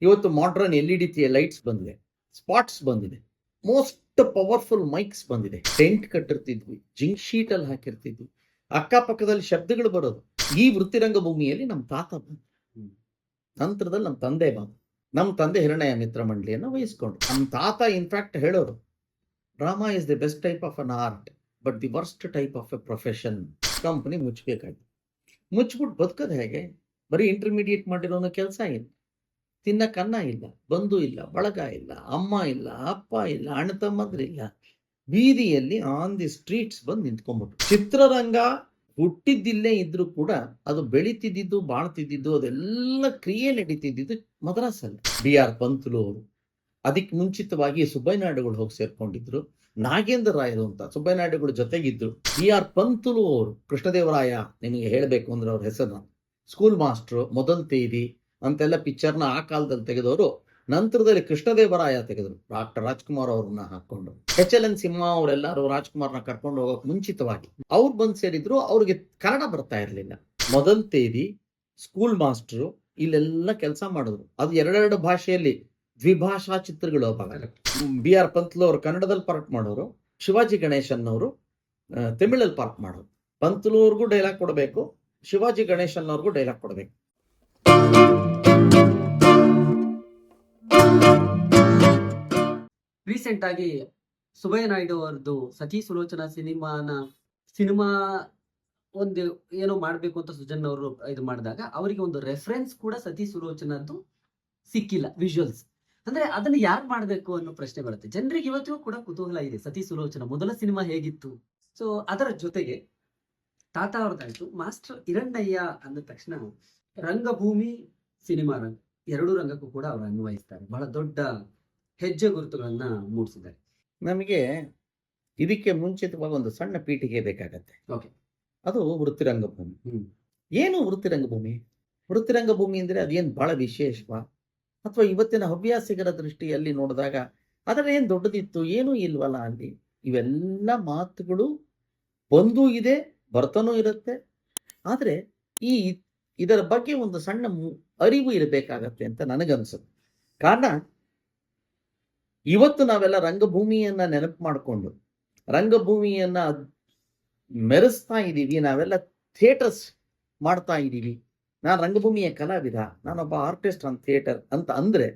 ಇವತ್ತು modern LED lights ಬಂದಿದೆ, spots ಬಂದಿದೆ, ಮೋಸ್ಟ್ ಪವರ್ಫುಲ್ ಮೈಕ್ಸ್ ಬಂದಿದೆ. ಟೆಂಟ್ ಕಟ್ಟಿರ್ತಿದ್ವಿ, ಜಿಂಕ್ ಶೀಟ್ ಅಲ್ಲಿ ಹಾಕಿರ್ತಿದ್ವಿ, ಅಕ್ಕಪಕ್ಕದಲ್ಲಿ ಶಬ್ದಗಳು ಬರೋದು. ಈ ವೃತ್ತಿರಂಗ ಭೂಮಿಯಲ್ಲಿ ನಮ್ಮ ತಾತ ಬಂದು, ನಂತರದಲ್ಲಿ ನಮ್ಮ ತಂದೆ ಬಂದು, ನಮ್ಮ ತಂದೆ ಹಿರಣ್ಯ ಮಿತ್ರ ಮಂಡಳಿಯನ್ನು ವಹಿಸ್ಕೊಂಡು. ನಮ್ಮ ತಾತ ಇನ್ಫ್ಯಾಕ್ಟ್ ಹೇಳೋರು, drama is the best type of an art but the worst type of a profession. Company ಮುಚ್ಚಬೇಕಾಗಿ ಮುಚ್ಚಿಬಿಟ್ಟು ಬದುಕೋದು ಹೇಗೆ? ಬರೀ ಇಂಟರ್ಮೀಡಿಯೇಟ್ ಮಾಡಿರೋನ ಕೆಲಸ ಇಲ್ಲ, ತಿನ್ನಕ್ಕೆ ಅನ್ನ ಇಲ್ಲ, ಬಂಧು ಇಲ್ಲ, ಬಳಗ ಇಲ್ಲ, ಅಮ್ಮ ಇಲ್ಲ, ಅಪ್ಪ ಇಲ್ಲ, ಅಣ್ಣ ತಮ್ಮಂದ್ರಿಲ್ಲ, ಬೀದಿಯಲ್ಲಿ ಆನ್ ದಿ ಸ್ಟ್ರೀಟ್ಸ್ ಬಂದು ನಿಂತ್ಕೊಂಡ್ಬಿಟ್ಟು. ಚಿತ್ರರಂಗ ಹುಟ್ಟಿದ್ದಿಲ್ಲೇ ಇದ್ರೂ ಕೂಡ ಅದು ಬೆಳೀತಿದ್ದು ಬಾಳ್ತಿದ್ದು ಅದೆಲ್ಲ ಕ್ರಿಯೆ ನಡೀತಿದ್ದು ಮದ್ರಾಸಲ್ಲಿ. BR ಪಂತುಲು ಅವರು, ಅದಕ್ಕೆ ಮುಂಚಿತವಾಗಿ ಸುಬ್ಬಯ್ಯನಾಯ್ಡುಗಳು ಹೋಗಿ ಸೇರ್ಕೊಂಡಿದ್ರು. ನಾಗೇಂದ್ರ ರಾಯರು ಅಂತ ಸುಬ್ಬಯ್ಯನಾಯ್ಡುಗಳ ಜೊತೆಗಿದ್ರು. BR ಪಂತುಲು ಅವರು, ಕೃಷ್ಣದೇವರಾಯ ನಿಮಗೆ ಹೇಳಬೇಕು ಅಂದ್ರೆ ಅವ್ರ ಹೆಸರನ್ನ, ಸ್ಕೂಲ್ ಮಾಸ್ಟ್ರು, ಮೊದಲ ತೇದಿ ಅಂತೆಲ್ಲ ಪಿಕ್ಚರ್ನ ಆ ಕಾಲದಲ್ಲಿ ತೆಗೆದವರು. ನಂತರದಲ್ಲಿ ಕೃಷ್ಣದೇವರಾಯ ತೆಗೆದರು, ಡಾಕ್ಟರ್ ರಾಜ್ಕುಮಾರ್ ಅವ್ರನ್ನ ಹಾಕೊಂಡು. HLN ಸಿಂಹ ಅವರೆಲ್ಲರೂ ರಾಜ್ಕುಮಾರ್ನ ಕರ್ಕೊಂಡು ಹೋಗೋಕೆ ಮುಂಚಿತವಾಗಿ ಅವ್ರು ಬಂದು ಸೇರಿದ್ರು. ಅವ್ರಿಗೆ ಕನ್ನಡ ಬರ್ತಾ ಇರಲಿಲ್ಲ. ಮೊದಲ ತೇದಿ, ಸ್ಕೂಲ್ ಮಾಸ್ಟ್ರು, ಇಲ್ಲೆಲ್ಲ ಕೆಲಸ ಮಾಡಿದ್ರು. ಅದು ಎರಡೆರಡು ಭಾಷೆಯಲ್ಲಿ ದ್ವಿಭಾಷಾ ಚಿತ್ರಗಳು. BR ಪಂತ್ಲು ಅವರು ಕನ್ನಡದಲ್ಲಿ ಪಾರ್ಟ್ ಮಾಡೋರು, ಶಿವಾಜಿ ಗಣೇಶನ್ ಅವರು ತಮಿಳಲ್ಲಿ ಪಾರ್ಟ್ ಮಾಡೋರು. ಪಂತ್ಲು ಅವ್ರಿಗೂ ಡೈಲಾಗ್ ಕೊಡಬೇಕು, ಶಿವಾಜಿ ಗಣೇಶನ್ ಅವ್ರಿಗೂ ಡೈಲಾಗ್ ಕೊಡಬೇಕು. ರೀಸೆಂಟ್ ಆಗಿ ಸುಬ್ಬಯ್ಯ ನಾಯ್ಡು ಅವರದ್ದು ಸತಿ ಸುಲೋಚನಾ ಸಿನಿಮಾ ಒಂದು ಏನೋ ಮಾಡ್ಬೇಕು ಅಂತ ಸುಜನ್ ಅವರು ಇದು ಮಾಡಿದಾಗ ಅವರಿಗೆ ಒಂದು ರೆಫರೆನ್ಸ್ ಕೂಡ ಸತಿ ಸುಲೋಚನದ್ದು ಸಿಕ್ಕಿಲ್ಲ, ವಿಜುವಲ್ಸ್. ಅಂದ್ರೆ ಅದನ್ನ ಯಾರು ಮಾಡ್ಬೇಕು ಅನ್ನೋ ಪ್ರಶ್ನೆ ಬರುತ್ತೆ ಜನರಿಗೆ. ಇವತ್ತಿಗೂ ಕೂಡ ಕುತೂಹಲ ಇದೆ, ಸತಿ ಸುಲೋಚನಾ ಮೊದಲ ಸಿನಿಮಾ ಹೇಗಿತ್ತು. ಸೊ ಅದರ ಜೊತೆಗೆ ತಾತ ಅವ್ರದ್ದಾಯ್ತು, ಮಾಸ್ಟರ್ ಹಿರಣ್ಣಯ್ಯ ಅಂದ ತಕ್ಷಣ ರಂಗಭೂಮಿ, ಸಿನಿಮಾ ರಂಗ ಎರಡೂ ರಂಗಕ್ಕೂ ಕೂಡ ಅವರು ಅನ್ವಯಿಸ್ತಾರೆ. ಬಹಳ ದೊಡ್ಡ ಹೆಜ್ಜೆ ಗುರುತುಗಳನ್ನ ಮೂಡಿಸಿದ್ದಾರೆ. ನಮಗೆ ಇದಕ್ಕೆ ಮುಂಚಿತವಾಗಿ ಒಂದು ಸಣ್ಣ ಪೀಠಿಗೆ ಬೇಕಾಗತ್ತೆ. ಅದು ವೃತ್ತಿರಂಗಭೂಮಿ. ಏನು ವೃತ್ತಿರಂಗಭೂಮಿ? ವೃತ್ತಿರಂಗಭೂಮಿ ಅಂದ್ರೆ ಅದೇನು ಬಹಳ ವಿಶೇಷವಾ? ಅಥವಾ ಇವತ್ತಿನ ಹವ್ಯಾಸಿಗರ ದೃಷ್ಟಿಯಲ್ಲಿ ನೋಡಿದಾಗ ಅದರ ಏನು ದೊಡ್ಡದಿತ್ತು, ಏನೂ ಇಲ್ವಲ್ಲ ಅಲ್ಲಿ? ಇವೆಲ್ಲ ಮಾತುಗಳು ಬಂದೂ ಇದೆ, ಬರ್ತಾನೂ ಇರುತ್ತೆ. ಆದರೆ ಇದರ ಬಗ್ಗೆ ಒಂದು ಸಣ್ಣ ಅರಿವು ಇರಬೇಕಾಗತ್ತೆ ಅಂತ ನನಗನ್ಸುತ್ತೆ. ಕಾರಣ, ಇವತ್ತು ನಾವೆಲ್ಲ ರಂಗಭೂಮಿಯನ್ನ ನೆನಪು ಮಾಡಿಕೊಂಡು ರಂಗಭೂಮಿಯನ್ನ ಮೆರೆಸ್ತಾ ಇದ್ದೀವಿ, ನಾವೆಲ್ಲ ಥಿಯೇಟರ್ಸ್ ಮಾಡ್ತಾ ಇದ್ದೀವಿ. ನಾನು ರಂಗಭೂಮಿಯ ಕಲಾವಿದ, ನಾನೊಬ್ಬ ಆರ್ಟಿಸ್ಟ್ ಆನ್ ಥಿಯೇಟರ್ ಅಂತ ಅಂದ್ರೆ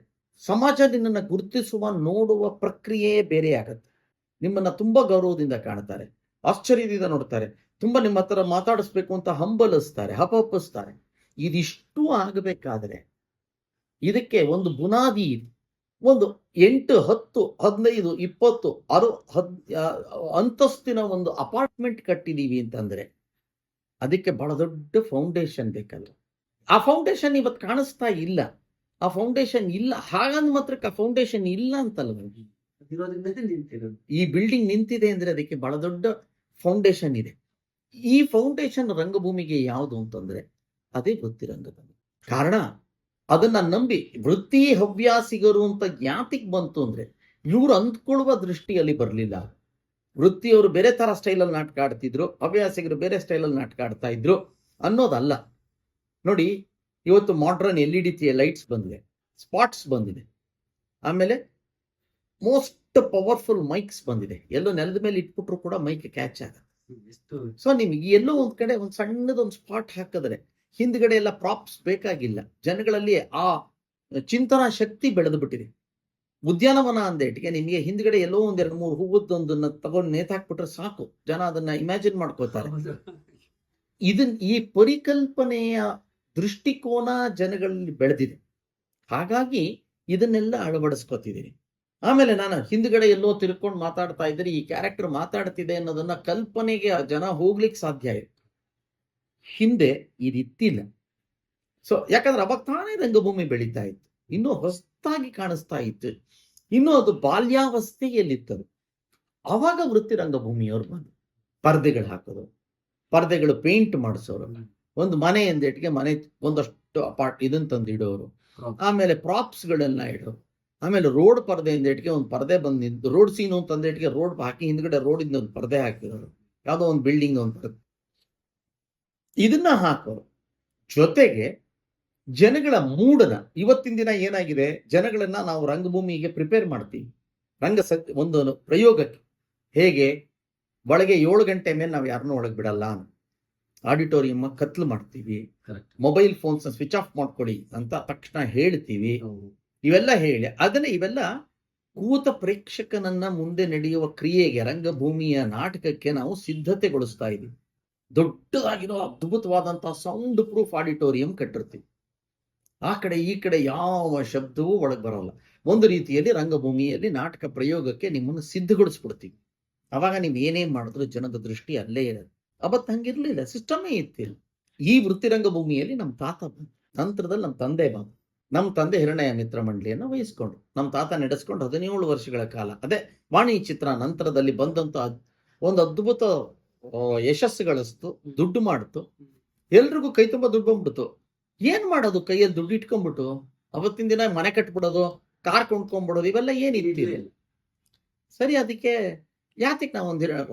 ಸಮಾಜ ನಿನ್ನನ್ನು ಗುರುತಿಸುವ, ನೋಡುವ ಪ್ರಕ್ರಿಯೆಯೇ ಬೇರೆ ಆಗತ್ತೆ. ನಿಮ್ಮನ್ನ ತುಂಬಾ ಗೌರವದಿಂದ ಕಾಣ್ತಾರೆ, ಆಶ್ಚರ್ಯದಿಂದ ನೋಡ್ತಾರೆ, ತುಂಬಾ ನಿಮ್ಮ ಹತ್ರ ಮಾತಾಡಿಸ್ಬೇಕು ಅಂತ ಹಂಬಲಿಸ್ತಾರೆ, ಹಪಹಪಿಸ್ತಾರೆ. ಇದಿಷ್ಟು ಆಗಬೇಕಾದ್ರೆ ಇದಕ್ಕೆ ಒಂದು ಬುನಾದಿ ಇದೆ. ಒಂದು 8, 10, 15, 20, 60 ಅಂತಸ್ತಿನ ಒಂದು ಅಪಾರ್ಟ್ಮೆಂಟ್ ಕಟ್ಟಿದೀವಿ ಅಂತಂದ್ರೆ ಅದಕ್ಕೆ ಬಹಳ ದೊಡ್ಡ ಫೌಂಡೇಶನ್ ಬೇಕಲ್ಲ. ಆ ಫೌಂಡೇಶನ್ ಇವತ್ತು ಕಾಣಿಸ್ತಾ ಇಲ್ಲ. ಆ ಫೌಂಡೇಶನ್ ಇಲ್ಲ, ಹಾಗಂದ್ ಮಾತ್ರಕ್ಕೆ ಆ ಫೌಂಡೇಶನ್ ಇಲ್ಲ ಅಂತಲ್ವ. ಈ ಬಿಲ್ಡಿಂಗ್ ನಿಂತಿದೆ ಅಂದ್ರೆ ಅದಕ್ಕೆ ಬಹಳ ದೊಡ್ಡ ಫೌಂಡೇಶನ್ ಇದೆ. ಈ ಫೌಂಡೇಶನ್ ರಂಗಭೂಮಿಗೆ ಯಾವುದು ಅಂತಂದ್ರೆ ಅದೇ ವೃತ್ತಿರಂಗಭೂಮಿ. ಕಾರಣ, ಅದನ್ನ ನಂಬಿ ವೃತ್ತಿ ಹವ್ಯಾಸಿಗರು ಅಂತ ಯಾತಿಗೆ ಬಂತು ಅಂದ್ರೆ ಇವ್ರು ಅಂದ್ಕೊಳ್ಳುವ ದೃಷ್ಟಿಯಲ್ಲಿ ಬರಲಿಲ್ಲ. ವೃತ್ತಿಯವರು ಬೇರೆ ತರ ಸ್ಟೈಲಲ್ಲಿ ನಾಟಕ ಆಡ್ತಿದ್ರು, ಹವ್ಯಾಸಿಗರು ಬೇರೆ ಸ್ಟೈಲಲ್ಲಿ ನಾಟಕ ಆಡ್ತಾ ಇದ್ರು ಅನ್ನೋದಲ್ಲ. ನೋಡಿ, ಇವತ್ತು ಮಾಡ್ರನ್ LED ಲೈಟ್ಸ್ ಬಂದಿದೆ, ಸ್ಪಾಟ್ಸ್ ಬಂದಿದೆ, ಆಮೇಲೆ ಮೋಸ್ಟ್ ಪವರ್ಫುಲ್ ಮೈಕ್ಸ್ ಬಂದಿದೆ. ಎಲ್ಲೋ ನೆಲದ ಮೇಲೆ ಇಟ್ಬಿಟ್ರು ಕೂಡ ಮೈಕ್ ಕ್ಯಾಚ್ ಆಗತ್ತೆ. ಸೊ ನಿಮ್ಗೆ ಎಲ್ಲೋ ಒಂದ್ ಕಡೆ ಒಂದು ಸಣ್ಣದೊಂದು ಸ್ಪಾಟ್ ಹಾಕಿದ್ರೆ ಹಿಂದ್ಗಡೆ ಎಲ್ಲ ಪ್ರಾಪ್ಸ್ ಬೇಕಾಗಿಲ್ಲ. ಜನಗಳಲ್ಲಿ ಆ ಚಿಂತನಾ ಶಕ್ತಿ ಬೆಳೆದು ಬಿಟ್ಟಿದೆ. ಉದ್ಯಾನವನ ಅಂದೇಟಿಗೆ ನಿಮಗೆ ಹಿಂದ್ಗಡೆ ಎಲ್ಲೋ 1-2-3 ಹೂವದ್ದೊಂದನ್ನ ತಗೊಂಡು ನೇತಾಕ್ಬಿಟ್ರೆ ಸಾಕು, ಜನ ಅದನ್ನ ಇಮ್ಯಾಜಿನ್ ಮಾಡ್ಕೋತಾರೆ. ಈ ಪರಿಕಲ್ಪನೆಯ ದೃಷ್ಟಿಕೋನ ಜನಗಳಲ್ಲಿ ಬೆಳೆದಿದೆ. ಹಾಗಾಗಿ ಇದನ್ನೆಲ್ಲ ಅಳವಡಿಸ್ಕೊತಿದ್ದೀನಿ. ಆಮೇಲೆ ನಾನು ಹಿಂದ್ಗಡೆ ಎಲ್ಲೋ ತಿರ್ಕೊಂಡು ಮಾತಾಡ್ತಾ ಇದ್ರೆ ಈ ಕ್ಯಾರೆಕ್ಟರ್ ಮಾತಾಡ್ತಿದೆ ಅನ್ನೋದನ್ನ ಕಲ್ಪನೆಗೆ ಜನ ಹೋಗ್ಲಿಕ್ಕೆ ಸಾಧ್ಯ ಇದೆ. ಹಿಂದೆ ಇದಿತ್ತಿಲ್ಲ. ಸೊ ಯಾಕಂದ್ರೆ ಅವಾಗ ತಾನೇ ರಂಗಭೂಮಿ ಬೆಳೀತಾ ಇತ್ತು, ಇನ್ನೂ ಹೊಸದಾಗಿ ಕಾಣಿಸ್ತಾ ಇತ್ತು, ಇನ್ನೂ ಅದು ಬಾಲ್ಯಾವಸ್ಥೆಯಲ್ಲಿತ್ತದು. ಅವಾಗ ವೃತ್ತಿ ರಂಗಭೂಮಿಯವ್ರು ಬಂದು ಪರ್ದೆಗಳು ಹಾಕೋದು, ಪರ್ದೆಗಳು ಪೇಂಟ್ ಮಾಡಿಸೋರು, ಒಂದು ಮನೆ ಎಂದೇಟಿಗೆ ಮನೆ ಒಂದಷ್ಟು ಇದನ್ನ ತಂದಿಡೋರು, ಆಮೇಲೆ ಪ್ರಾಪ್ಸ್ಗಳೆಲ್ಲ ಇಡೋರು, ಆಮೇಲೆ ರೋಡ್ ಪರ್ದೆ ಎಂದೇಟಿಗೆ ಒಂದು ಪರ್ದೆ ಬಂದಿದ್ದು, ರೋಡ್ ಸೀನು ತಂದೇಟಿಗೆ ರೋಡ್ ಹಾಕಿ ಹಿಂದ್ಗಡೆ ರೋಡಿಂದ ಒಂದು ಪರ್ದೆ ಹಾಕಿರೋರು, ಯಾವುದೋ ಒಂದು ಬಿಲ್ಡಿಂಗ್ ಒಂದು ಪರ್ದೆ ಇದನ್ನ ಹಾಕೋರು. ಜೊತೆಗೆ ಜನಗಳ ಮೂಡನ ಇವತ್ತಿನ ದಿನ ಏನಾಗಿದೆ, ಜನಗಳನ್ನ ನಾವು ರಂಗಭೂಮಿಗೆ ಪ್ರಿಪೇರ್ ಮಾಡ್ತೀವಿ. ಒಂದು ಪ್ರಯೋಗಕ್ಕೆ ಹೇಗೆ ಒಳಗೆ 7 ಗಂಟೆ ಮೇಲೆ ನಾವು ಯಾರನ್ನೂ ಒಳಗೆ ಬಿಡಲ್ಲ, ಆಡಿಟೋರಿಯಂ ಕತ್ಲು ಮಾಡ್ತೀವಿ, correct. Mobile phones switch off ಮಾಡ್ಕೊಳ್ಳಿ ಅಂತ ತಕ್ಷಣ ಹೇಳ್ತೀವಿ. ಇವೆಲ್ಲ ಹೇಳಿ ಇವೆಲ್ಲ ಕೂತ ಪ್ರೇಕ್ಷಕನನ್ನ ಮುಂದೆ ನಡೆಯುವ ಕ್ರಿಯೆಗೆ, ರಂಗಭೂಮಿಯ ನಾಟಕಕ್ಕೆ ನಾವು ಸಿದ್ಧತೆಗೊಳಿಸ್ತಾ ಇದ್ದೀವಿ. ದೊಡ್ಡದಾಗಿರೋ ಅದ್ಭುತವಾದಂತಹ ಸೌಂಡ್ ಪ್ರೂಫ್ ಆಡಿಟೋರಿಯಂ ಕಟ್ಟಿರ್ತೀವಿ. ಆ ಕಡೆ ಈ ಕಡೆ ಯಾವ ಶಬ್ದವೂ ಒಳಗೆ ಬರೋಲ್ಲ. ಒಂದು ರೀತಿಯಲ್ಲಿ ರಂಗಭೂಮಿಯಲ್ಲಿ ನಾಟಕ ಪ್ರಯೋಗಕ್ಕೆ ನಿಮ್ಮನ್ನು ಸಿದ್ಧಗೊಳಿಸ್ಬಿಡ್ತೀವಿ. ಅವಾಗ ನೀವು ಏನೇ ಮಾಡಿದ್ರು ಜನದ ದೃಷ್ಟಿ ಅಲ್ಲೇ ಇರೋದು. ಅವತ್ತು ಹಂಗಿರ್ಲಿಲ್ಲ, ಸಿಸ್ಟಮೇ ಇತ್ತಿಲ್ಲ. ಈ ವೃತ್ತಿ ರಂಗಭೂಮಿಯಲ್ಲಿ ನಮ್ಮ ತಾತ ಬಂದ ನಂತರದಲ್ಲಿ ನಮ್ಮ ತಂದೆ ಬಂದ. ನಮ್ಮ ತಂದೆ ಹಿರಣ್ಯ ಮಿತ್ರ ಮಂಡಳಿಯನ್ನು ವಹಿಸ್ಕೊಂಡು ನಮ್ಮ ತಾತ ನಡೆಸ್ಕೊಂಡು 17 ವರ್ಷಗಳ ಕಾಲ ಅದೇ ವಾಣಿ ಚಿತ್ರ ನಂತರದಲ್ಲಿ ಬಂದಂತ ಒಂದು ಅದ್ಭುತ ಯಶಸ್ಸು ಗಳಿಸ್ತು, ದುಡ್ಡು ಮಾಡ್ತು, ಎಲ್ರಿಗೂ ಕೈ ತುಂಬ ದುಡ್ಡು ಬಂದ್ಬಿಡ್ತು. ಏನ್ ಮಾಡೋದು, ಕೈಯಲ್ಲಿ ದುಡ್ಡು ಇಟ್ಕೊಂಡ್ಬಿಟ್ಟು ಅವತ್ತಿನ ದಿನ ಮನೆ ಕಟ್ಬಿಡೋದು, ಕಾರ್ ಕೊಂಡ್ಕೊಂಡ್ಬಿಡೋದು, ಇವೆಲ್ಲ ಏನಿಲ್ಲ. ಸರಿ, ಅದಕ್ಕೆ ಯಾತಿಗೆ ನಾವು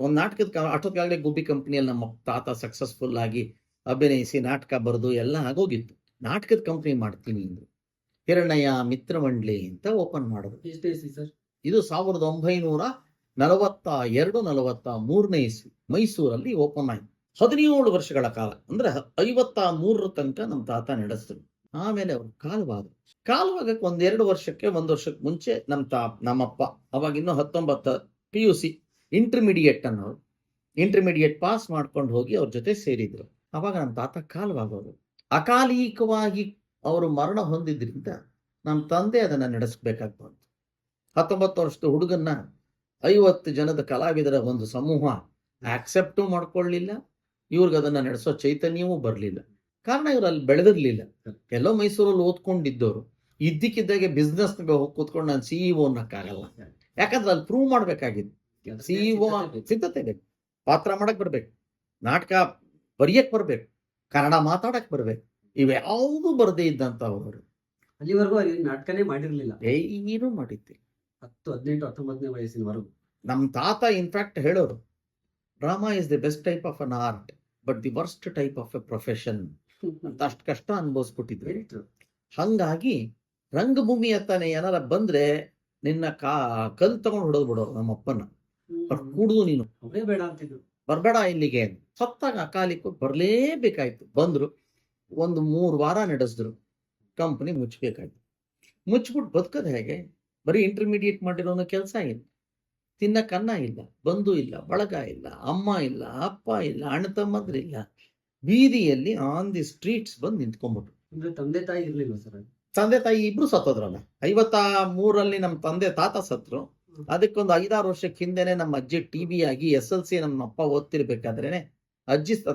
ಒಂದು ನಾಟಕದ ಅಷ್ಟೊತ್ತಿಗಾಗಲೇ ಗುಬ್ಬಿ ಕಂಪ್ನಿಯಲ್ಲಿ ನಮ್ಮ ತಾತ ಸಕ್ಸಸ್ಫುಲ್ ಆಗಿ ಅಭಿನಯಿಸಿ ನಾಟಕ ಬರೆದು ಎಲ್ಲ ಆಗೋಗಿತ್ತು. ನಾಟಕದ ಕಂಪ್ನಿ ಮಾಡ್ತೀನಿ ಅಂದ್ರು. ಹಿರಣ್ಣಯ್ಯ ಮಿತ್ರ ಮಂಡಳಿ ಅಂತ ಓಪನ್ ಮಾಡೋದು. ಇದು 1942-43 ಇಸ್ವಿ ಮೈಸೂರಲ್ಲಿ ಓಪನ್ ಆಯ್ತು. 17 ವರ್ಷಗಳ ಕಾಲ, ಅಂದ್ರೆ 53 ತನಕ ನಮ್ಮ ತಾತ ನಡೆಸಿದ್ರು. ಆಮೇಲೆ ಅವರು ಕಾಲವಾಗಕ್ಕೆ 1 ವರ್ಷಕ್ಕೆ ಮುಂಚೆ ನಮ್ಮಪ್ಪ ಅವಾಗ ಇನ್ನೂ 19 PUC ಇಂಟರ್ಮೀಡಿಯೇಟ್ ಅನ್ನೋರು ಇಂಟರ್ಮೀಡಿಯೇಟ್ ಪಾಸ್ ಮಾಡ್ಕೊಂಡು ಹೋಗಿ ಅವ್ರ ಜೊತೆ ಸೇರಿದ್ರು. ಅವಾಗ ನಮ್ಮ ತಾತ ಕಾಲವಾಗೋರು. ಅಕಾಲಿಕವಾಗಿ ಅವರು ಮರಣ ಹೊಂದಿದ್ರಿಂದ ನಮ್ಮ ತಂದೆ ಅದನ್ನ ನಡೆಸಬೇಕಾಗಿ ಬಂತು. 19 ವರ್ಷದ ಹುಡುಗನ್ನ 50 ಜನದ ಕಲಾವಿದರ ಒಂದು ಸಮೂಹ ಆಕ್ಸೆಪ್ಟು ಮಾಡ್ಕೊಳ್ಳಿಲ್ಲ. ಇವ್ರಿಗೆ ಅದನ್ನ ನಡೆಸೋ ಚೈತನ್ಯವೂ ಬರಲಿಲ್ಲ. ಕಾರಣ ಇವ್ರು ಅಲ್ಲಿ ಬೆಳೆದಿರ್ಲಿಲ್ಲ. ಎಲ್ಲೋ ಮೈಸೂರಲ್ಲಿ ಓದ್ಕೊಂಡಿದ್ದವರು ಇದ್ದಕ್ಕಿದ್ದಾಗೆ ಬಿಸ್ನೆಸ್ನಾಗ ಹೋಗಿ ಕೂತ್ಕೊಂಡು ನಾನು CEO ಅನ್ನಕ್ಕಾಗಲ್ಲ. ಯಾಕಂದ್ರೆ ಅಲ್ಲಿ ಪ್ರೂವ್ ಮಾಡ್ಬೇಕಾಗಿದ್ದು CEO ಸಿದ್ಧತೆ ಬೇಕು, ಪಾತ್ರ ಮಾಡಕ್ ಬರ್ಬೇಕು, ನಾಟಕ ಬರೆಯಕ್ ಬರ್ಬೇಕು, ಕನ್ನಡ ಮಾತಾಡಕ್ ಬರ್ಬೇಕು. ಇವ್ಯಾವುದು ಬರದೇ ಇದ್ದಂತ ಅವರು ಅಲ್ಲಿವರೆಗೂ ನಾಟಕನೇ ಮಾಡಿರ್ಲಿಲ್ಲ. ಏನು ಮಾಡಿದ್ದೆ 18-19 ವಯಸ್ಸಿನವರೆಗೂ. ನಮ್ಮ ತಾತ ಇನ್ಫ್ಯಾಕ್ಟ್ ಹೇಳೋರು, drama is the best type of an art but the worst type of a profession ಅಂತ ಅಷ್ಟು ಕಷ್ಟ ಅನುಭವಿಸ್ಬಿಟ್ಟಿದ್ರು. ಹಂಗಾಗಿ ರಂಗಭೂಮಿ ಹತ್ತಾನೆ ಏನಾರ ಬಂದ್ರೆ ನಿನ್ನ ಕಲ್ ತಗೊಂಡು ಹೊಡೆದು ಬಿಡೋರು. ನಮ್ಮಪ್ಪನ ಕೂಡುದು, ನೀನು ಬೇಡ ಅಂತಿದ್ರು, ಬರ್ಬೇಡ ಇಲ್ಲಿಗೆ. ಸತ್ತಾಗ ಅಕಾಲಿಕ ಬರ್ಲೇಬೇಕಾಯ್ತು. ಬಂದ್ರು, 1-3 ವಾರ ನಡೆಸಿದ್ರು, ಕಂಪನಿ ಮುಚ್ಚಬೇಕಾಯ್ತು. ಮುಚ್ಚಿಬಿಟ್ಟು ಬದುಕದ ಹೇಗೆ? ಬರೀ ಇಂಟರ್ಮೀಡಿಯೇಟ್ ಮಾಡಿರೋನ ಕೆಲಸ ಇಲ್ಲ, ತಿನ್ನಕ್ಕನ್ನ ಇಲ್ಲ, ಬಂಧು ಇಲ್ಲ, ಬಳಗ ಇಲ್ಲ, ಅಮ್ಮ ಇಲ್ಲ, ಅಪ್ಪ ಇಲ್ಲ, ಅಣ್ಣ ತಮ್ಮಂದ್ರಿಲ್ಲ. ಬೀದಿಯಲ್ಲಿ ಆನ್ ದಿ ಸ್ಟ್ರೀಟ್ಸ್ ಬಂದು ನಿಂತ್ಕೊಂಡ್ಬಿಟ್ರು. ಅಂದ್ರೆ ತಂದೆ ತಾಯಿ ಇರ್ಲಿಲ್ಲ ಸರ್? ತಂದೆ ತಾಯಿ ಇಬ್ರು ಸತ್ತೋದ್ರಲ್ಲ. 53ರಲ್ಲಿ ನಮ್ಮ ತಂದೆ ತಾತ ಸತ್ರು. ಅದಕ್ಕೊಂದು 5-6 ವರ್ಷಕ್ಕೆ ಹಿಂದೆನೆ ನಮ್ಮ ಅಜ್ಜಿ TB ಆಗಿ SLC ನಮ್ಮ ಅಪ್ಪ ಓದ್ತಿರ್ಬೇಕಾದ್ರೇನೆ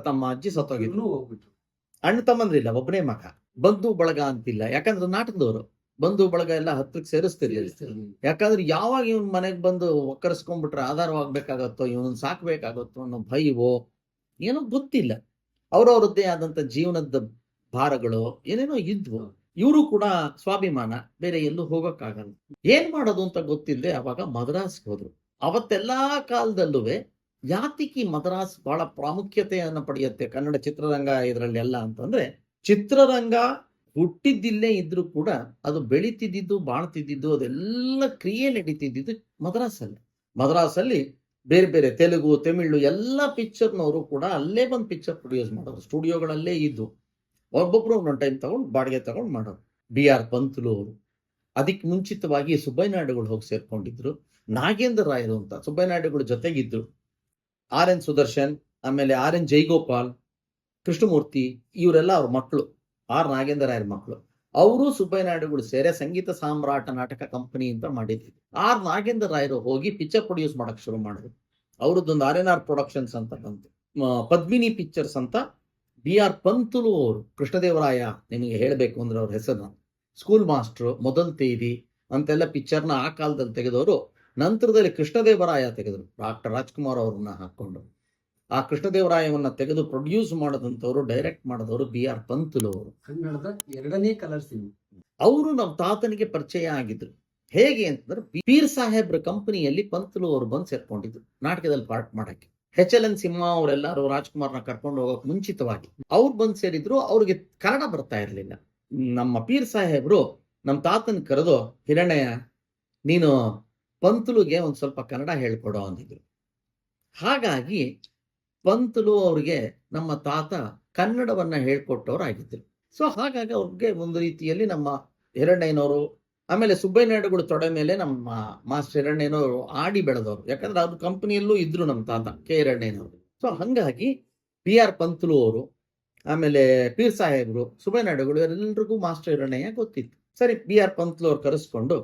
ತಮ್ಮ ಅಜ್ಜಿ ಸತ್ತೋಗಿದ್ರು. ಅಣ್ಣ ತಮ್ಮಂದ್ರಿಲ್ಲ, ಒಬ್ಬನೇ ಮಗ. ಬಂಧು ಬಳಗ ಅಂತಿಲ್ಲ, ಯಾಕಂದ್ರೆ ನಾಟಕದವರು ಬಂಧು ಬಳಗ ಎಲ್ಲ ಹತ್ರಕ್ಕೆ ಸೇರಿಸ್ತಿರ್ಲಿಲ್ಲ. ಯಾಕಂದ್ರೆ ಯಾವಾಗ ಇವನ್ ಮನೆಗೆ ಬಂದು ಒಕ್ಕರ್ಸ್ಕೊಂಡ್ಬಿಟ್ರೆ ಆಧಾರವಾಗ್ಬೇಕಾಗತ್ತೋ, ಇವನ್ ಸಾಕ್ಬೇಕಾಗತ್ತೋ ಅನ್ನೋ ಭಯವೋ ಏನೋ ಗೊತ್ತಿಲ್ಲ. ಅವ್ರವ್ರದ್ದೇ ಆದಂತ ಜೀವನದ ಭಾರಗಳು ಏನೇನೋ ಇದ್ವು. ಇವರು ಕೂಡ ಸ್ವಾಭಿಮಾನ, ಬೇರೆ ಎಲ್ಲೂ ಹೋಗಕ್ಕಾಗಲ್ಲ. ಏನ್ ಮಾಡೋದು ಅಂತ ಗೊತ್ತಿಲ್ಲದೆ ಅವಾಗ ಮದ್ರಾಸ್ಗೆ ಹೋದ್ರು. ಅವತ್ತೆಲ್ಲಾ ಕಾಲದಲ್ಲೂ ಯಾತಿಕಿ ಮದ್ರಾಸ್ ಬಹಳ ಪ್ರಾಮುಖ್ಯತೆಯನ್ನು ಪಡೆಯುತ್ತೆ ಕನ್ನಡ ಚಿತ್ರರಂಗ ಇದರಲ್ಲೆಲ್ಲ ಅಂತಂದ್ರೆ, ಚಿತ್ರರಂಗ ಹುಟ್ಟಿದ್ದಿಲ್ಲೇ ಇದ್ರೂ ಕೂಡ ಅದು ಬೆಳೀತಿದ್ದು ಬಾಳ್ತಿದ್ದು ಅದೆಲ್ಲ ಕ್ರಿಯೆ ನಡೀತಿದ್ದು ಮದ್ರಾಸಲ್ಲಿ ಬೇರೆ ಬೇರೆ ತೆಲುಗು, ತಮಿಳು ಎಲ್ಲ ಪಿಕ್ಚರ್ನವರು ಕೂಡ ಅಲ್ಲೇ ಬಂದು ಪಿಕ್ಚರ್ ಪ್ರೊಡ್ಯೂಸ್ ಮಾಡೋರು. ಸ್ಟುಡಿಯೋಗಳಲ್ಲೇ ಇದ್ದು ಒಬ್ಬೊಬ್ರು ಒಂದೊಂದು ಟೈಮ್ ತಗೊಂಡು ಬಾಡಿಗೆ ತಗೊಂಡು ಮಾಡೋರು. BR ಪಂತುಲು ಅವರು, ಅದಕ್ಕೆ ಮುಂಚಿತವಾಗಿ ಸುಬ್ಬಯ್ಯನಾಯ್ಡುಗಳು ಹೋಗಿ ಸೇರ್ಕೊಂಡಿದ್ರು. ನಾಗೇಂದ್ರ ರಾಯರು ಅಂತ ಸುಬ್ಬಯ್ಯನಾಯ್ಡುಗಳ ಜೊತೆಗಿದ್ರು. RN ಸುದರ್ಶನ್, ಆಮೇಲೆ RN ಜೈಗೋಪಾಲ್, ಕೃಷ್ಣಮೂರ್ತಿ, ಇವರೆಲ್ಲ ಅವ್ರ ಮಕ್ಕಳು, ನಾಗೇಂದ್ರ ರಾಯರ ಮಕ್ಕಳು. ಅವರು ಸುಬ್ಬಯ್ಯನಾಯ್ಡುಗಳು ಸೇರಿ ಸಂಗೀತ ಸಾಮ್ರಾಟ ನಾಟಕ ಕಂಪನಿ ಅಂತ ಮಾಡಿದ್ರು. ನಾಗೇಂದ್ರ ರಾಯರು ಹೋಗಿ ಪಿಕ್ಚರ್ ಪ್ರೊಡ್ಯೂಸ್ ಮಾಡಕ್ ಶುರು ಮಾಡಿದ್ರು. ಅವ್ರದ್ದೊಂದು RNR ಪ್ರೊಡಕ್ಷನ್ಸ್ ಅಂತ ಬಂತು. ಪದ್ಮಿನಿ ಪಿಕ್ಚರ್ಸ್ ಅಂತ BR ಪಂತುಲು ಅವರು, ಕೃಷ್ಣದೇವರಾಯ ನಿಮಗೆ ಹೇಳಬೇಕು ಅಂದ್ರೆ ಅವ್ರ ಹೆಸರನ್ನ, ಸ್ಕೂಲ್ ಮಾಸ್ಟ್ರು, ಮೊದಲ್ ತೇದಿ ಅಂತೆಲ್ಲ ಪಿಕ್ಚರ್ನ ಆ ಕಾಲದಲ್ಲಿ ತೆಗೆದವರು. ನಂತರದಲ್ಲಿ ಕೃಷ್ಣದೇವರಾಯ ತೆಗೆದ್ರು, ಡಾಕ್ಟರ್ ರಾಜ್ಕುಮಾರ್ ಅವ್ರನ್ನ ಹಾಕೊಂಡು. ಆ ಕೃಷ್ಣದೇವರಾಯವನ್ನ ತೆಗೆದು ಪ್ರೊಡ್ಯೂಸ್ ಮಾಡೋದಂತವ್ರು, ಡೈರೆಕ್ಟ್ ಮಾಡಿದವರು BR ಪಂತುಲು ಅವರು. ಕನ್ನಡದ 2ನೇ ಕಲರ್ ಸಿನಿಮಾ. ಅವರು ನಮ್ಮ ತಾತನಿಗೆ ಪರಿಚಯ ಆಗಿದ್ರು. ಹೇಗೆ ಅಂತಂದ್ರೆ, ಪೀರ್ ಸಾಹೇಬ್ರ ಕಂಪನಿಯಲ್ಲಿ ಪಂತುಲು ಅವರು ಬಂದು ಸೇರ್ಕೊಂಡಿದ್ರು ನಾಟಕದಲ್ಲಿ ಪಾರ್ಟ್ ಮಾಡಕ್ಕೆ. HLN ಸಿಂಹ ಅವರೆಲ್ಲರೂ ರಾಜ್ಕುಮಾರ್ನ ಕರ್ಕೊಂಡು ಹೋಗೋಕೆ ಮುಂಚಿತವಾಗಿ ಅವ್ರು ಬಂದು ಸೇರಿದ್ರು. ಅವ್ರಿಗೆ ಕನ್ನಡ ಬರ್ತಾ ಇರಲಿಲ್ಲ. ನಮ್ಮ ಪೀರ್ ಸಾಹೇಬ್ರು ನಮ್ಮ ತಾತನ ಕರೆದು, ಹಿರಣ್ಣಯ್ಯ ನೀನು ಪಂತುಲುಗೆ ಒಂದು ಸ್ವಲ್ಪ ಕನ್ನಡ ಹೇಳ್ಕೊಡೋ ಅಂದಿದ್ರು. ಹಾಗಾಗಿ ಪಂತುಲು ಅವ್ರಿಗೆ ನಮ್ಮ ತಾತ ಕನ್ನಡವನ್ನ ಹೇಳ್ಕೊಟ್ಟವರಾಗಿದ್ರು. ಸೊ ಹಾಗಾಗಿ ಅವ್ರಿಗೆ ಒಂದು ರೀತಿಯಲ್ಲಿ ನಮ್ಮ ಹಿರಣ್ಣಯ್ಯನವರು, ಆಮೇಲೆ ಸುಬ್ಬಯ್ಯನಾಯ್ಡುಗಳು ತೊಡೆ ಮೇಲೆ ನಮ್ಮ ಮಾಸ್ಟರ್ ಹಿರಣ್ಣಯ್ಯನವರು ಆಡಿ ಬೆಳೆದವರು. ಯಾಕಂದ್ರೆ ಅವ್ರ ಕಂಪನಿಯಲ್ಲೂ ಇದ್ರು ನಮ್ಮ ತಾತ ಕೆ ಹಿರಣ್ಣಯ್ಯನವರು. ಸೊ ಹಂಗಾಗಿ ಬಿ ಆರ್ ಪಂತುಲು ಅವರು, ಆಮೇಲೆ ಪೀರ್ ಸಾಹೇಬ್ರು, ಸುಬ್ಬಯ್ಯನಾಯ್ಡುಗಳು ಎಲ್ಲರಿಗೂ ಮಾಸ್ಟರ್ ಹಿರಣ್ಣಯ್ಯ ಗೊತ್ತಿತ್ತು. ಸರಿ, ಬಿ ಆರ್ ಪಂತುಲು ಅವ್ರು ಕರೆಸ್ಕೊಂಡು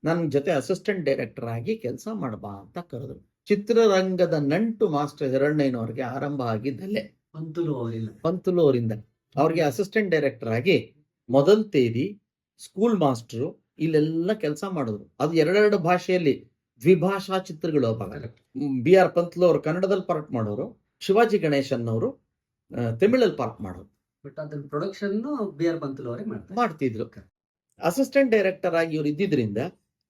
ನನ್ನ ಜೊತೆ ಅಸಿಸ್ಟೆಂಟ್ ಡೈರೆಕ್ಟರ್ ಆಗಿ ಕೆಲಸ ಮಾಡಬಾ ಅಂತ ಕರೆದ್ರು. ಚಿತ್ರರಂಗದ ನಂಟು ಮಾಸ್ಟರ್ ಹಿರಣ್ಣಯ್ಯನವ್ರಿಗೆ ಆರಂಭ ಆಗಿದ್ದಲ್ಲೇ, ಪಂತುಲು ಅವರಿಂದ. ಅವ್ರಿಗೆ ಅಸಿಸ್ಟೆಂಟ್ ಡೈರೆಕ್ಟರ್ ಆಗಿ ಮೊದಲ ತೇದಿ, ಸ್ಕೂಲ್ ಮಾಸ್ಟರು ಇಲ್ಲೆಲ್ಲ ಕೆಲಸ ಮಾಡಿದ್ರು. ಅದು ಎರಡೆರಡು ಭಾಷೆಯಲ್ಲಿ ದ್ವಿಭಾಷಾ ಚಿತ್ರಗಳು. ಅವಾಗ ಬಿ ಆರ್ ಪಂತುಲು ಅವರು ಕನ್ನಡದಲ್ಲಿ ಪಾರ್ಟ್ ಮಾಡೋರು, ಶಿವಾಜಿ ಗಣೇಶನ್ ಅವರು ತಮಿಳಲ್ಲಿ ಪಾರ್ಟ್ ಮಾಡೋರು. ಬಟ್ ಅದ್ರ ಪ್ರೊಡಕ್ಷನ್ ಬಿ ಆರ್ ಪಂತುಲು ಅವರೇ ಮಾಡ್ತಿದ್ರು. ಅಸಿಸ್ಟೆಂಟ್ ಡೈರೆಕ್ಟರ್ ಆಗಿ ಇವ್ರು ಇದ್ದಿದ್ರಿಂದ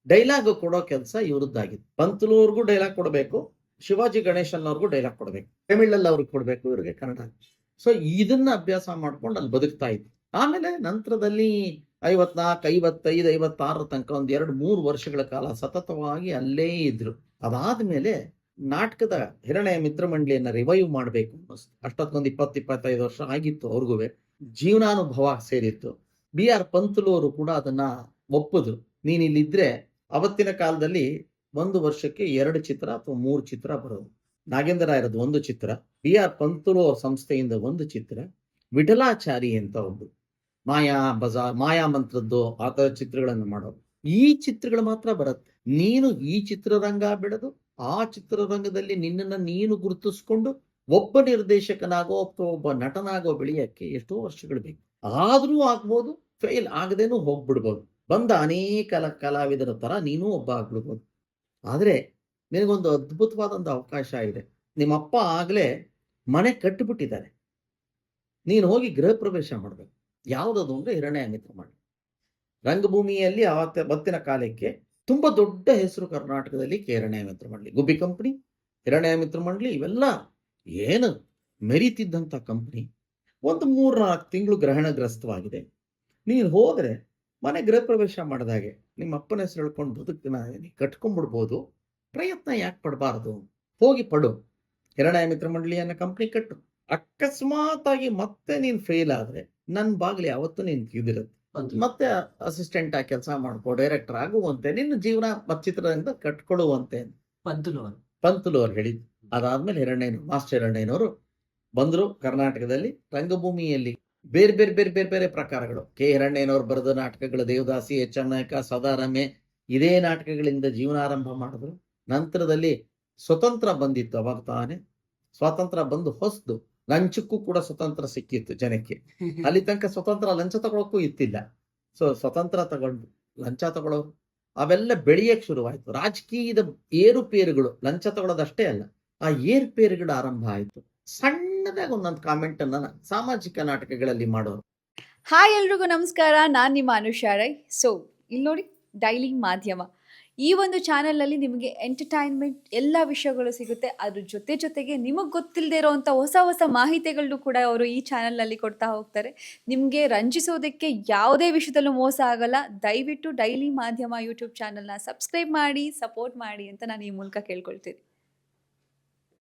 ಡೈಲಾಗ್ ಕೊಡೋ ಕೆಲಸ ಇವ್ರದ್ದಾಗಿತ್ತು. ಪಂತುಲು ಅವ್ರಿಗೂ ಡೈಲಾಗ್ ಕೊಡಬೇಕು, ಶಿವಾಜಿ ಗಣೇಶನ್ ಅವ್ರಿಗೂ ಡೈಲಾಗ್ ಕೊಡಬೇಕು, ತಮಿಳಲ್ಲಿ ಅವ್ರಿಗೆ ಕೊಡಬೇಕು, ಇವ್ರಿಗೆ ಕನ್ನಡ. ಸೊ ಇದನ್ನ ಅಭ್ಯಾಸ ಮಾಡ್ಕೊಂಡು ಅಲ್ಲಿ ಬದುಕ್ತಾ ಇತ್ತು. ಆಮೇಲೆ ನಂತರದಲ್ಲಿ 54, 55, 56 ತನಕ ಒಂದು 2-3 ವರ್ಷಗಳ ಕಾಲ ಸತತವಾಗಿ ಅಲ್ಲೇ ಇದ್ರು. ಅದಾದ್ಮೇಲೆ ನಾಟಕದ ಹಿರಣ್ಣಯ್ಯ ಮಿತ್ರ ಮಂಡಳಿಯನ್ನ ರಿವೈವ್ ಮಾಡಬೇಕು ಅನ್ನಿಸ್ತು. ಅಷ್ಟೊತ್ತೊಂದು 20-25 ವರ್ಷ ಆಗಿತ್ತು ಅವ್ರಿಗೂ. ಜೀವನಾನುಭವ ಸೇರಿತ್ತು. ಬಿ ಆರ್ ಪಂತುಲು ಅವರು ಕೂಡ ಅದನ್ನ ಒಪ್ಪಿದ್ರು. ನೀನ್ ಇಲ್ಲಿದ್ರೆ, ಅವತ್ತಿನ ಕಾಲದಲ್ಲಿ 1 ವರ್ಷಕ್ಕೆ 2 ಚಿತ್ರ ಅಥವಾ 3 ಚಿತ್ರ ಬರೋದು. ನಾಗೇಂದ್ರ ರಾಯರದ್ದು 1 ಚಿತ್ರ, ಬಿ ಆರ್ ಪಂತುಲು ಅವ್ರ ಸಂಸ್ಥೆಯಿಂದ 1 ಚಿತ್ರ, ವಿಠಲಾಚಾರಿ ಅಂತ ಒಬ್ರು ಮಾಯಾ ಬಜಾರ್, ಮಾಯಾ ಮಂತ್ರದ್ದು ಆ ಥರ ಚಿತ್ರಗಳನ್ನು ಮಾಡೋರು. ಈ ಚಿತ್ರಗಳು ಮಾತ್ರ ಬರುತ್ತೆ. ನೀನು ಈ ಚಿತ್ರರಂಗ ಬೆಳೆದು ಆ ಚಿತ್ರರಂಗದಲ್ಲಿ ನಿನ್ನನ್ನು ನೀನು ಗುರುತಿಸ್ಕೊಂಡು ಒಬ್ಬ ನಿರ್ದೇಶಕನಾಗೋ ಅಥವಾ ಒಬ್ಬ ನಟನಾಗೋ ಬೆಳೆಯಕ್ಕೆ ಎಷ್ಟೋ ವರ್ಷಗಳು ಬೇಕು. ಆದ್ರೂ ಆಗ್ಬೋದು, ಫೇಲ್ ಆಗದೇನೂ ಹೋಗ್ಬಿಡ್ಬೋದು. ಬಂದ ಅನೇಕ ಕಲಾವಿದರ ತರ ನೀನು ಒಬ್ಬ ಆಗ್ಬಿಡ್ಬೋದು. ಆದ್ರೆ ನಿನಗೊಂದು ಅದ್ಭುತವಾದಂಥ ಅವಕಾಶ ಇದೆ. ನಿಮ್ಮಪ್ಪ ಆಗ್ಲೇ ಮನೆ ಕಟ್ಟಿಬಿಟ್ಟಿದ್ದಾರೆ, ನೀನು ಹೋಗಿ ಗೃಹ ಪ್ರವೇಶ ಮಾಡ್ಬೇಕು. ಯಾವುದದು ಅಂದ್ರೆ ಹಿರಣ್ಣಯ್ಯ ಮಿತ್ರ ಮಂಡಳಿ. ರಂಗಭೂಮಿಯಲ್ಲಿ ಅವತ್ತಿನ ಕಾಲಕ್ಕೆ ತುಂಬಾ ದೊಡ್ಡ ಹೆಸರು ಕರ್ನಾಟಕದಲ್ಲಿ ಕೆ ಹಿರಣ್ಣಯ್ಯ ಮಿತ್ರ ಮಂಡಳಿ. ಗುಬ್ಬಿ ಕಂಪನಿ, ಹಿರಣ್ಣಯ್ಯ ಮಿತ್ರ ಮಂಡಳಿ ಇವೆಲ್ಲ ಏನು ಮೆರೀತಿದ್ದಂಥ ಕಂಪನಿ. ಒಂದು 3-4 ತಿಂಗಳು ಗ್ರಹಣಗ್ರಸ್ತವಾಗಿದೆ. ನೀನು ಹೋದ್ರೆ ಮನೆ ಗೃಹ ಪ್ರವೇಶ ಮಾಡಿದಾಗೆ ನಿಮ್ಮ ಅಪ್ಪನ ಹೆಸರು ಹೇಳ್ಕೊಂಡು ಬದುಕನ್ನ ಕಟ್ಕೊಂಡ್ಬಿಡ್ಬೋದು. ಪ್ರಯತ್ನ ಯಾಕೆ ಪಡಬಾರ್ದು? ಹೋಗಿ ಪಡು. ಹಿರಣ್ಣಯ್ಯ ಮಿತ್ರ ಮಂಡಳಿ ಅನ್ನೋ ಕಂಪ್ನಿ ಕಟ್ಟು. ಅಕಸ್ಮಾತ್ ಆಗಿ ಮತ್ತೆ ನೀನ್ ಫೇಲ್ ಆದ್ರೆ ನನ್ನ ಬಾಗ್ಲಿ ಯಾವತ್ತೂ ನೀನ್ ತಿದ್ದಿರುತ್ತೆ. ಮತ್ತೆ ಅಸಿಸ್ಟೆಂಟ್ ಆಗಿ ಕೆಲಸ ಮಾಡ್ಕೋ, ಡೈರೆಕ್ಟರ್ ಆಗುವಂತೆ, ನಿನ್ನ ಜೀವನ ಚಿತ್ರದಿಂದ ಕಟ್ಕೊಡುವಂತೆ ಪಂತುಲು ಅವ್ರು ಹೇಳಿದ್ರು. ಅದಾದ್ಮೇಲೆ ಮಾಸ್ಟರ್ ಹಿರಣ್ಣಯ್ಯನವರು ಬಂದ್ರು. ಕರ್ನಾಟಕದಲ್ಲಿ ರಂಗಭೂಮಿಯಲ್ಲಿ ಬೇರೆ ಬೇರೆ ಬೇರೆ ಬೇರೆ ಬೇರೆ ಪ್ರಕಾರಗಳು, ಕೆ ಹಿರಣ್ಣಯ್ಯನವರು ಬರೆದ ನಾಟಕಗಳು, ದೇವದಾಸಿ, ಎಚ್ ಎನ್ ನಾಯಕ, ಸದಾರಮೆ, ಇದೇ ನಾಟಕಗಳಿಂದ ಜೀವನಾರಂಭ ಮಾಡಿದ್ರು. ನಂತರದಲ್ಲಿ ಸ್ವತಂತ್ರ ಬಂದಿತ್ತು. ಅವಾಗ ತಾನೇ ಸ್ವಾತಂತ್ರ್ಯ ಬಂದು ಹೊಸದು, ಲಂಚಕ್ಕೂ ಕೂಡ ಸ್ವತಂತ್ರ ಸಿಕ್ಕಿತ್ತು ಜನಕ್ಕೆ. ಅಲ್ಲಿ ತನಕ ಸ್ವತಂತ್ರ ಲಂಚ ತಗೊಳಕ್ಕೂ ಇತ್ತಿಲ್ಲ. ಸೊ ಸ್ವತಂತ್ರ ತಗೊಂಡು ಲಂಚ ತಗೊಳ್ಳೋರು ಅವೆಲ್ಲ ಬೆಳೆಯಕ್ಕೆ ಶುರುವಾಯ್ತು. ರಾಜಕೀಯದ ಏರುಪೇರುಗಳು, ಲಂಚ ತಗೊಳ್ಳೋದಷ್ಟೇ ಅಲ್ಲ, ಆ ಏರುಪೇರುಗಳು ಆರಂಭ ಆಯ್ತು. ಸಣ್ಣದಾಗಿ ಒಂದೊಂದು ಕಾಮೆಂಟ್ ಅನ್ನ ಸಾಮಾಜಿಕ ನಾಟಕಗಳಲ್ಲಿ ಮಾಡೋರು. ಹಾಯ್ ಎಲ್ರಿಗೂ ನಮಸ್ಕಾರ, ನಾನು ನಿಮ್ಮ ಅನುಷಾ ರೈ. ಸೊ ಇಲ್ಲಿ ನೋಡಿ, ಡೈಲಿ ಮಾಧ್ಯಮ ಈ ಒಂದು ಚಾನಲಲ್ಲಿ ನಿಮಗೆ ಎಂಟರ್ಟೈನ್ಮೆಂಟ್ ಎಲ್ಲ ವಿಷಯಗಳು ಸಿಗುತ್ತೆ. ಅದ್ರ ಜೊತೆಗೆ ನಿಮಗೆ ಗೊತ್ತಿಲ್ಲದೆ ಇರೋವಂಥ ಹೊಸ ಹೊಸ ಮಾಹಿತಿಗಳನ್ನು ಕೂಡ ಅವರು ಈ ಚಾನಲ್ನಲ್ಲಿ ಕೊಡ್ತಾ ಹೋಗ್ತಾರೆ. ನಿಮಗೆ ರಂಜಿಸೋದಕ್ಕೆ ಯಾವುದೇ ವಿಷಯದಲ್ಲೂ ಮೋಸ ಆಗಲ್ಲ. ದಯವಿಟ್ಟು ಡೈಲಿ ಮಾಧ್ಯಮ ಯೂಟ್ಯೂಬ್ ಚಾನಲ್ನ ಸಬ್ಸ್ಕ್ರೈಬ್ ಮಾಡಿ, ಸಪೋರ್ಟ್ ಮಾಡಿ ಅಂತ ನಾನು ಈ ಮೂಲಕ ಕೇಳ್ಕೊಳ್ತೀನಿ.